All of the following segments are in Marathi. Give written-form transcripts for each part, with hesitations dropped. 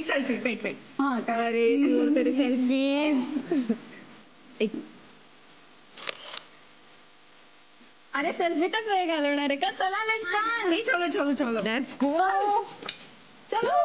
एक सेल्फी वेट वेट हाँ अरे तू तेरे सेल्फी एक अरे सेल्फीतच वेळ घालवणार आहे का चला लेट्स गो नाही चलो चलो चलो लेट्स गो चलो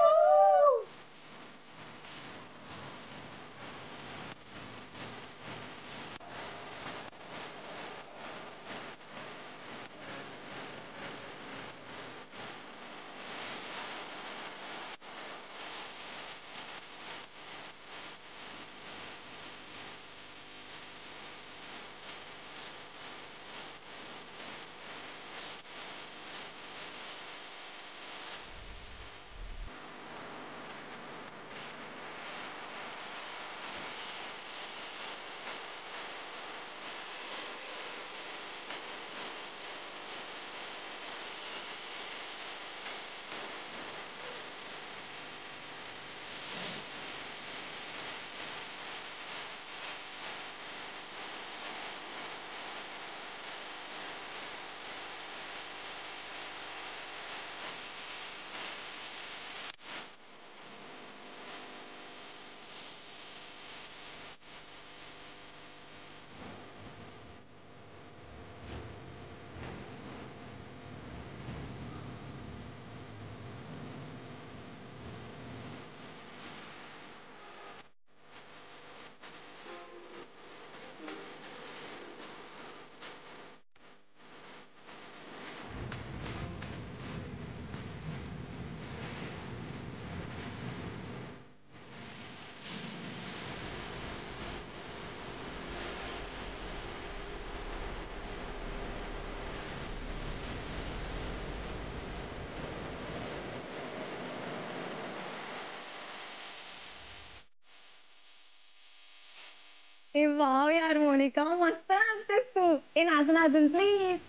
ए वाव यार मोनिका मस्त नाचतेस तू ए नाच ना अजून प्लीज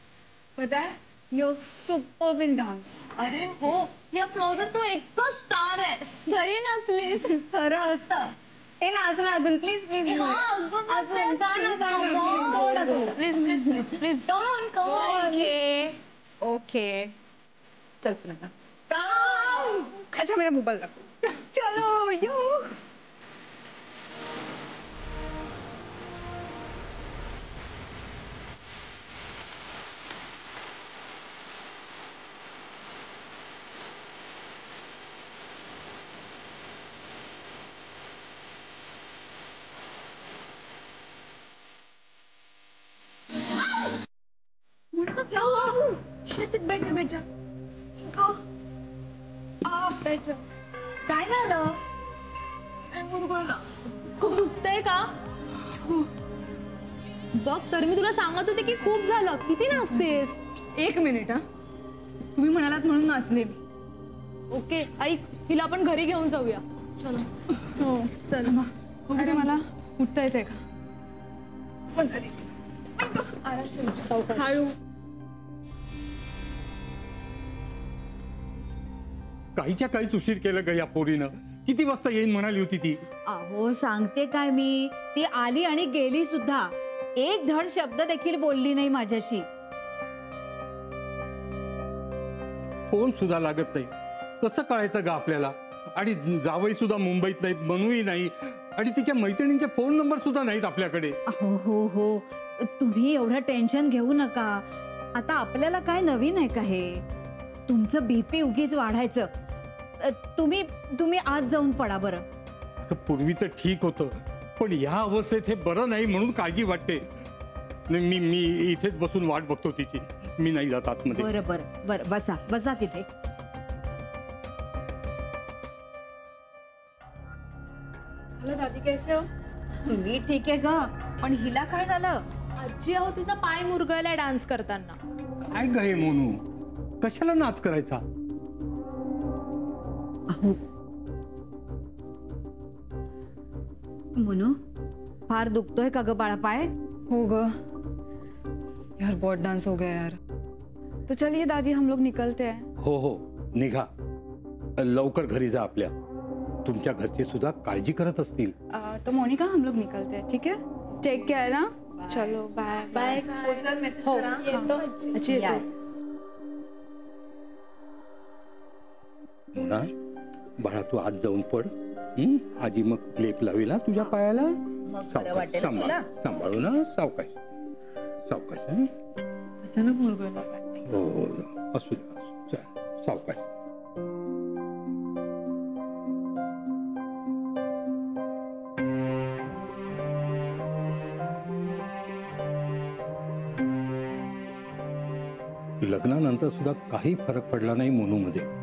पता है you're superb in dance अरे हो या फ्लोर तो एक तो स्टार है सही नाचलीस खरं असतं ए नाच ना अजून प्लीज प्लीज अजून please please please please okay okay चल सुना अच्छा मेरा मोबाइल रखो चलो यो काय झालं खूप दुखतंय का बघ तर मी तुला सांगत होते की खूप झालं किती नाचतेस एक मिनिट हा तुम्ही म्हणालात म्हणून नाचले मी ओके ऐक हिला आपण घरी घेऊन जाऊया चलो हो चल वगैरे मला उठता येते का हळू काहीच्या काहीच उशीर केलं ग या पोरीनं किती वाजता येईन म्हणाली होती ती अहो सांगते काय मी ती आली आणि गेली सुद्धा एक धड शब्द देखील बोलली नाही माझ्याशी फोन सुद्धा लागत नाही कसं कळायचं ग आपल्याला आणि जावई सुद्धा मुंबईत नाही बनूही नाही आणि तिच्या मैत्रिणींचे फोन नंबर सुद्धा नाहीत आपल्याकडे हो हो हो तुम्ही एवढं टेन्शन घेऊ नका आता आपल्याला काय नवीन आहे का हे तुमचं बीपी उगीच वाढायचं तुम्ही आज जाऊन पडा बरं पूर्वी तर ठीक होतं पण या अवस्थेत हे बरं नाही म्हणून काळजी वाटते मी इथेच बसून वाट बघतो तिची मी नाही जात आतमध्ये बरं बरं बरं बसा बसा तिथे हॅलो दादी कैसे हो मी ठीक आहे ग पण हिला काय झालं आजी अहो तिचा पाय मुरगळलाय डान्स करताना काय ग हे मोनू कशाला नाच करायचा अहो मुनू फार दुखतोय का ग बाळा पाय हो ग यार बहुत डांस हो गया यार तो चलिए दादी हम लोग निकलते हैं हो हो निघा लवकर घरी जा आपल्या तुमच्या घरचे सुद्धा काळजी करत असतील तो मोनिका हम लोग निकलते हैं ठीक है टेक केयर ना चलो बाय बाय मैसेज हो, अच्छी या. मोना बाळा तू आज जाऊन पड. आजी मग लेप लावेल ना तुझ्या पायाला. वाटेल तुला. सांभाळू ना. सावकाश सावकाश. अचानक मुरगळला पाय. हो असू दे. सावकाश. लग्नानंतर सुद्धा काही फरक पडला नाही मोनूमध्ये.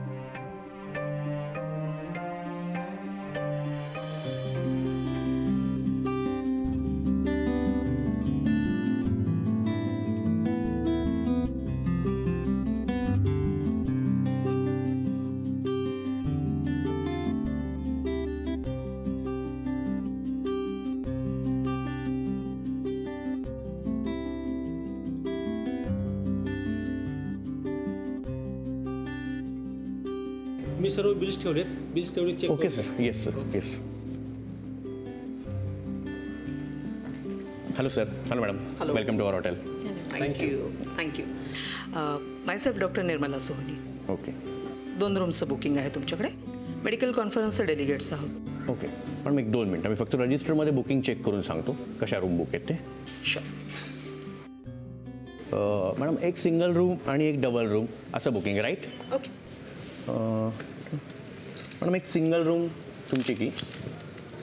मी सर्व बिल्स ठेवलेत. बिल्स तेवढे check. Okay sir. Yes sir. Yes. Hello sir. Hello madam. Hello. Welcome to our hotel. Thank you. Myself doctor Nirmala Sohani. Okay. 2 रूमचं बुकिंग आहे तुमच्याकडे. मेडिकल कॉन्फरन्सचे डेलिगेट्स आहोत. ओके. पण एक 2 मिनटं मी फक्त रजिस्टरमध्ये बुकिंग चेक करून सांगतो कशा रूम बुक आहेत ते. शुअर. मॅडम एक सिंगल रूम आणि एक डबल रूम असं बुकिंग आहे राईट. ओके. मॅडम एक सिंगल रूम तुमची की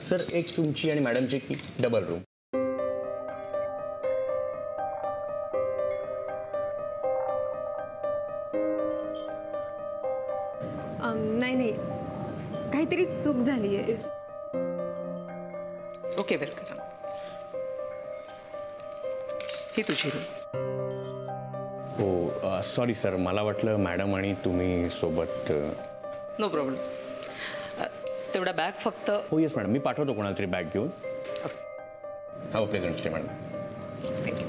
सर एक तुमची आणि मॅडमची की डबल रूम. नाही काहीतरी चूक झाली आहे. Okay welcome. ही तुझी रूम. हो सॉरी सर मला वाटलं मॅडम आणि तुम्ही सोबत. No problem. तेवढा बॅग फक्त. हो येस मॅडम मी पाठवतो कोणाला तरी बॅग घेऊन. Have a pleasant stay madam. Thank you.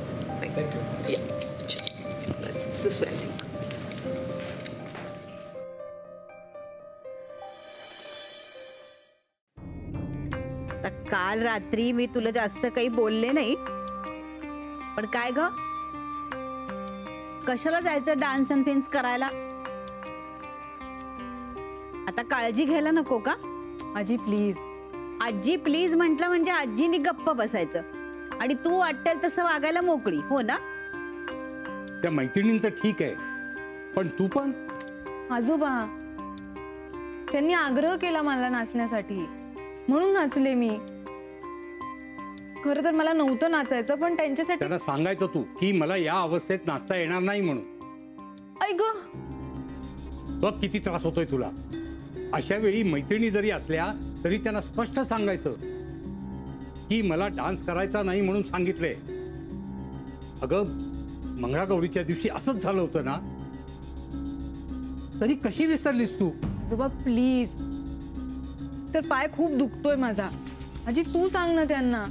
This way. काल रात्री मी तुला जास्त काही बोलले नाही, पण काय ग कशाला जायचं डान्स अँड फिन्स करायला? आता काळजी घ्यायला नको का? आजी प्लीज. आजी प्लीज म्हटलं म्हणजे आजीनी गप्प बसायचं आणि तू वाटेल तसं वागायला मोकळी. हो ना? त्या मैत्रिणींचं ठीक आहे, पण तू पण. आजोबा त्यांनी आग्रह केला मला नाचण्यासाठी म्हणून नाचले मी. खरं तर मला नव्हतं नाचायचं, पण त्यांच्यासाठी. त्यांना सांगायचं तू की मला या अवस्थेत नाचता येणार नाही म्हणून. ऐक बघ किती त्रास होतोय तुला. अशा वेळी मैत्रिणी जरी असल्या तरी त्यांना स्पष्ट सांगायचं की मला डान्स करायचा नाही म्हणून सांगितलंय. अगं मंगळागौरीच्या दिवशी असंच झालं होतं ना, तरी कशी विसरलीस तू? आजोबा प्लीज. तर पाय खूप दुखतोय माझा. आजी तू सांग ना त्यांना.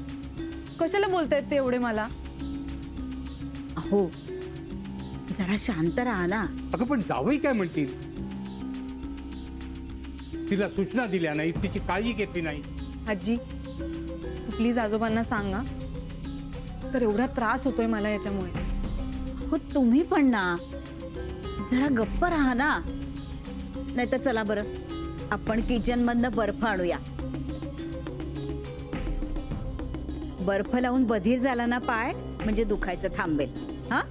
कशाला बोलतायत ते एवढे मला? अहो जरा शांत राहा ना. अगं पण जावई काय म्हणतील? तिला सूचना दिल्या नाही, तिची काळजी घेतली नाही. आजी तू प्लीज आजोबांना सांगा. तर एवढा त्रास होतोय मला याच्यामुळे. हो तुम्ही पण ना जरा गप्प राहा ना. नाही तर चला बरं आपण किचन मधनं बर्फ आणूया. बर्फ लावून बधीर झाला ना पाय म्हणजे दुखायचं थांबेल. हा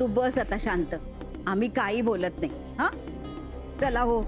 तू बस आता शांत. आम्ही काही बोलत नाही. हा चला. हो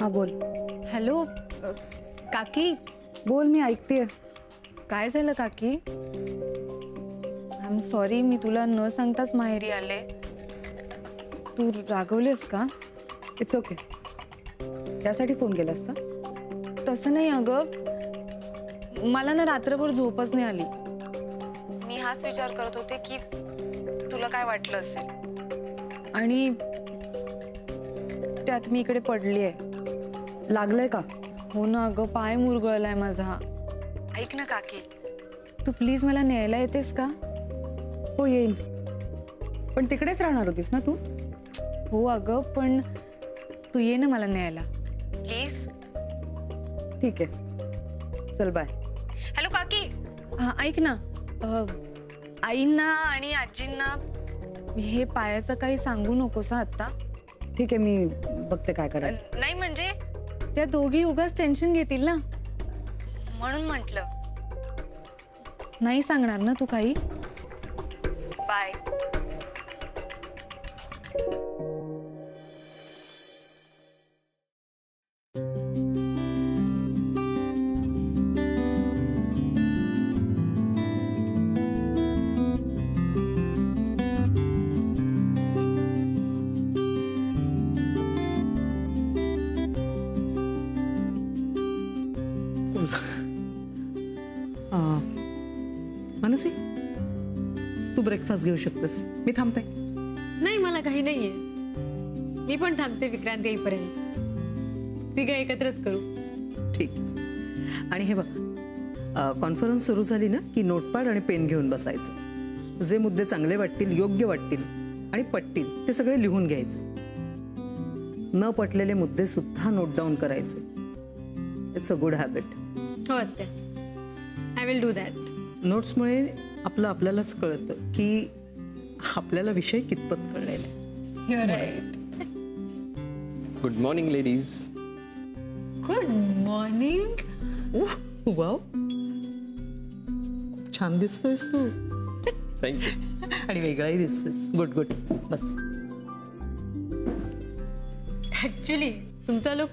हा बोल. हॅलो काकी. बोल मी ऐकते. काय झालं काकी? आय एम सॉरी मी तुला न सांगताच माहेरी आले. तू रागवलेस का? It's okay. त्यासाठी फोन केलास का? तसं नाही अगं, मला ना रात्रभर झोपच नाही आली. मी हाच विचार करत होते की तुला काय वाटलं असेल, आणि त्यात मी इकडे पडली आहे. लागलंय का? हो ना अगं, पाय मुरगळलाय माझा. ऐक ना काकी, तू प्लीज मला न्यायला येतेस का? हो येईन. पण तिकडेच राहणार होतीस ना तू? हो अगं, पण तू ये ना मला न्यायला प्लीज. ठीक आहे, चल बाय. हॅलो काकी, ऐक ना, आईंना आणि आजींना हे पायाचं काही सांगू नकोस आता. ठीक आहे, मी बघते काय करायचं. नाही म्हणजे त्या दोघी उगाच टेन्शन घेतील ना, म्हणून म्हटलं. नाही सांगणार ना तू काही? बाय. मानसी, तू ब्रेकफास्ट घेऊ शकतेस, मी थांबते. नाही मला काही नाहीये, मी पण थांबते विक्रांत येईपर्यंत. तिघं एकत्रच करू. ठीक. आणि हे बघ, कॉन्फरन्स सुरू झाली ना की नोटपॅड आणि पेन घेऊन बसायचं. जे मुद्दे चांगले वाटतील, योग्य वाटतील आणि पटतील ते सगळे लिहून घ्यायचे. न पटलेले मुद्दे सुद्धा नोट डाऊन करायचे. It's a good habit. हो आत्या, आय विल डू दॅट. नोट्समुळे आपल्यालाच कळतं की आपल्याला विषय कितपत कळलेला आहे. You are right. Good morning ladies. Good morning. Wow, खूप छान दिसतोयस तू. थँक्यू. आणि वेगळाही दिसतोस. गुड गुड, बस. ऍक्च्युली तुमचा लुक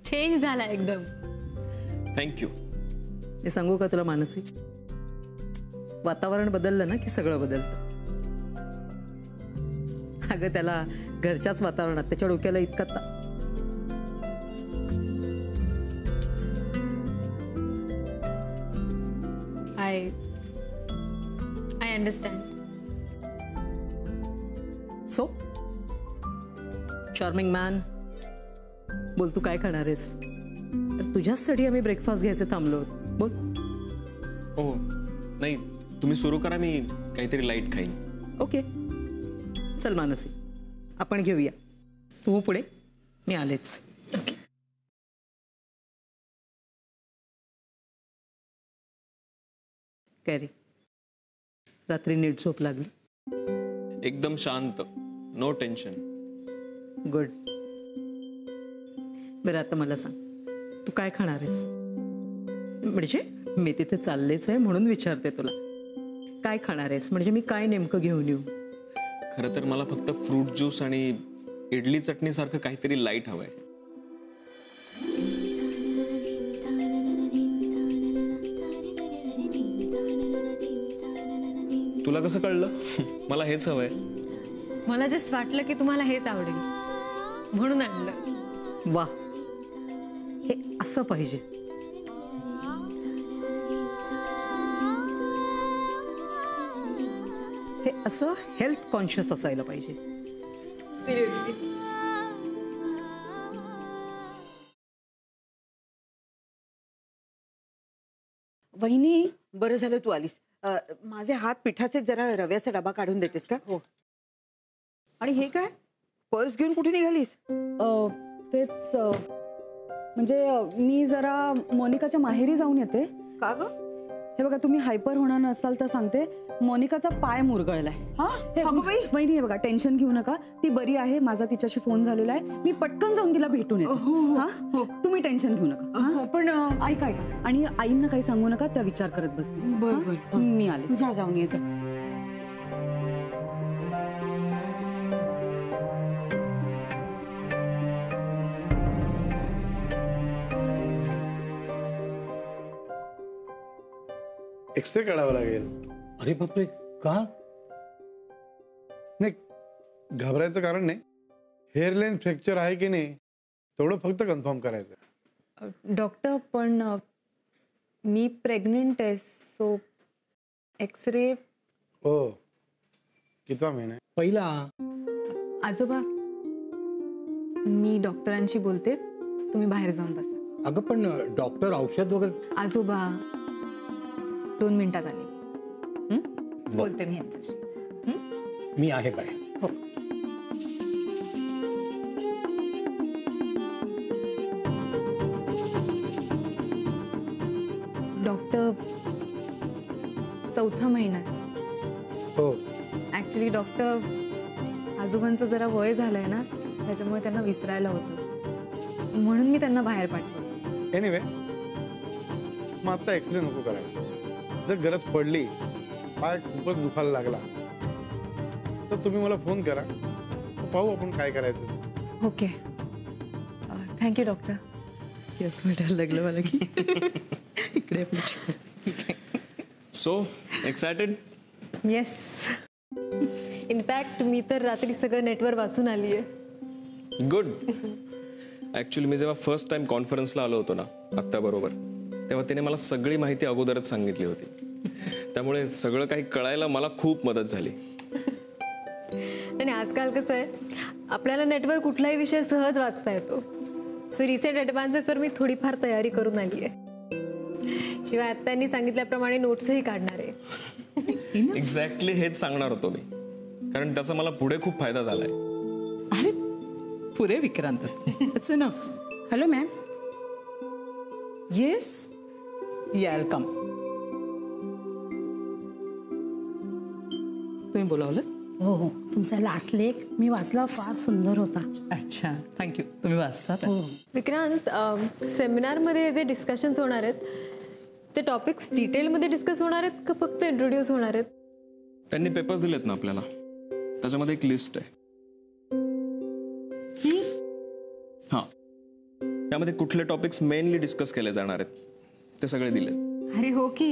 चेंज झाला एकदम. थँक्यू. मी सांगू का तुला मानसी, वातावरण बदललं ना की सगळं बदलतं. अगं त्याला घरच्याच वातावरणात त्याच्या डोक्याला इतका I understand. So charming man, बोल तू काय खाणार आहेस? तर तुझ्यासाठी आम्ही ब्रेकफास्ट घ्यायचे थांबलो. बोल. हो नाही, तुम्ही सुरू करा, मी काहीतरी लाईट खाईन. ओके, चल मानसी आपण घेऊया. तू पुढे, मी आलेच. काय रे, रात्री नीट झोप लागली? एकदम शांत, नो टेन्शन. गुड. बरं आता मला सांग, तू काय खाणार आहेस? म्हणजे मी तिथे चाललेच आहे म्हणून विचारते तुला. काय खाणार आहेस म्हणजे मी काय नेमकं घेऊन येऊ? खरं तर मला फक्त फ्रूट ज्यूस आणि इडली चटणी सारखं काहीतरी लाईट हवंय. तुला कसं कळलं? मला हेच हवंय. मला जस्ट वाटलं की तुम्हाला हेच आवडेल म्हणून आणलं. वा, हे असं पाहिजे. हे असं हेल्थ कॉन्शियस असायला पाहिजे. सिरियसली. वहिनी, बरं झालं तू आलीस. माझे हात पिठाचे जरा रव्याचा डबा काढून देतेस का? हो. आणि हे काय, पर्स घेऊन कुठे निघालीस? तेच म्हणजे मी जरा मोनिकाच्या माहेरी जाऊन येते. का ग? हे बघा, तुम्ही हायपर होणार नसाल तर सांगते, मोनिकाचा पाय मुरगळलाय. वहिनी हे बघा, टेन्शन घेऊ नका, ती बरी आहे. माझा तिच्याशी फोन झालेला आहे, मी पटकन जाऊन तिला भेटून येते. हा, तुम्ही टेन्शन घेऊ नका. पण ऐका ऐका, आणि आईंना काही सांगू नका, त्या विचार करत बस. बर, मी आले. जा, जाऊन ये जा. एक्सरे काढावा लागेल. अरे बापरे, का? नाही, घाबरायचं कारण नाही. हेअरलाईन फ्रॅक्चर आहे की नाही तेवढं फक्त कन्फर्म करायचं. डॉक्टर, पण मी प्रेग्नेंट आहे, सो एक्सरे. हो, कितवा महिना आहे? पहिला. आजोबा, मी डॉक्टरांशी बोलते, तुम्ही बाहेर जाऊन बसा. अगं पण डॉक्टर औषध वगैरे. आजोबा 2 मिनिटात आले. बोलते मी यांच्याशी. मी आहे बाय. हो. डॉक्टर 4था महिना आहे. हो. ऍक्च्युली डॉक्टर आजोबांचं जरा वय झालंय ना, त्याच्यामुळे त्यांना विसरायला होतं, म्हणून मी त्यांना बाहेर पाठवलं. एनिवे मग आता एक्सरे नको करायला. जर गरज पडली, पाय खूपच दुखायला लागला तर तुम्ही मला फोन करा, पाहू आपण काय करायचं. ओके. Thank you doctor. यस वाटायला लागलं मला की इकडे आपली. So excited? येस. इनफॅक्ट मी तर रात्री सगळं नेटवर वाचून आली आहे. गुड. ॲक्च्युली मी जेव्हा फर्स्ट टाइम कॉन्फरन्सला आलो होतो ना आत्ताबरोबर, तेव्हा त्याने मला सगळी माहिती अगोदरच सांगितली होती. त्यामुळे सगळं काही कळायला मला खूप मदत झाली. आणि आजकाल कसं आहे, आपल्याला नेटवर कुठलाही विषय सहज वाचता येतो. सो रिसेंट ॲडव्हान्सेसवर मी थोडीफार तयारी करून आली आहे. शिवाय आता त्यांनी सांगितल्याप्रमाणे नोट्सही काढणार आहे. एक्झॅक्टली हेच सांगणार होतो मी, कारण त्याचा मला पुढे खूप फायदा झालाय. अरे पुरे विक्रांत. इट्स ना. Hello ma'am. Yes welcome. तुम्ही बोलावलं? हो हो, तुमचा लास्ट लेख मी वाचला, फार सुंदर होता. अच्छा, थँक्यू. तुम्ही वाचतात? हो. विक्रांत, सेमिनारमध्ये जे डिस्कशन्स होणार आहेत ते टॉपिक्स डिटेलमध्ये डिस्कस होणार आहेत का फक्त इंट्रोड्यूस होणार आहेत? त्यांनी पेपर्स दिलेत ना आपल्याला, त्याच्यामध्ये एक लिस्ट आहे. हा, त्यामध्ये कुठले टॉपिक्स मेनली डिस्कस केले जाणार आहेत ते सगळे दिले. अरे हो की.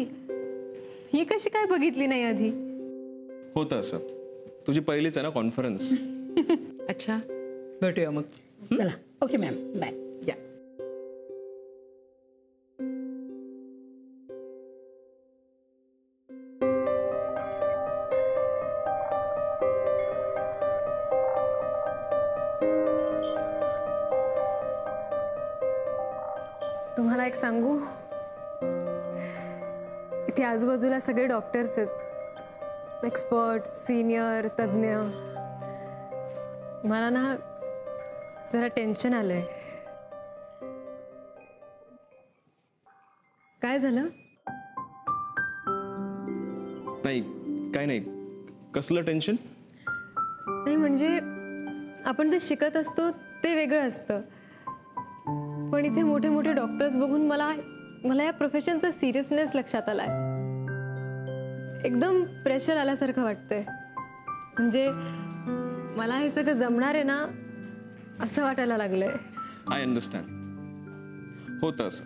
ही कशी काय बघितली नाही आधी? होतं असं. तुझी पहिलीच आहे ना कॉन्फरन्स. अच्छा, भेटूया मग. चला. Okay ma'am, bye. या. तुम्हाला एक सांगू, इथे आजूबाजूला सगळे डॉक्टर्स आहेत, एक्सपर्ट, सिनियर, तज्ञ. मला ना जरा टेन्शन आलंय. काय झालं? नाही, काय नाही. कसलं टेन्शन? नाही म्हणजे आपण जे शिकत असतो ते वेगळं असतं, पण इथे मोठे मोठे डॉक्टर्स बघून मला या प्रोफेशनचा सिरियसनेस लक्षात आलाय. एकदम प्रेशर आल्यासारखं वाटतंय. म्हणजे मला हे सगळं जमणार आहे ना असं वाटायला लागलंय. I understand. होतं असं.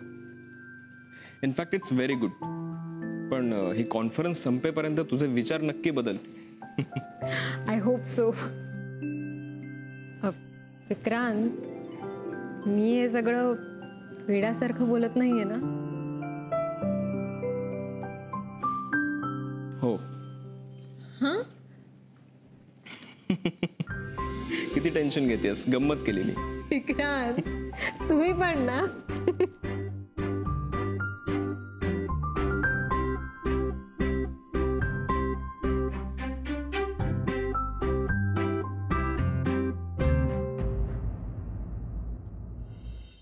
In fact it's very good. पण ही कॉन्फरन्स संपेपर्यंत तुझे विचार नक्की बदल. I hope so. विक्रांत, मी हे सगळं वेड्यासारखं बोलत नाहीये ना? हो. हां? किती टेन्शन घेतेस? गंमत केली मी. विक्रांत, तुम्ही पण ना.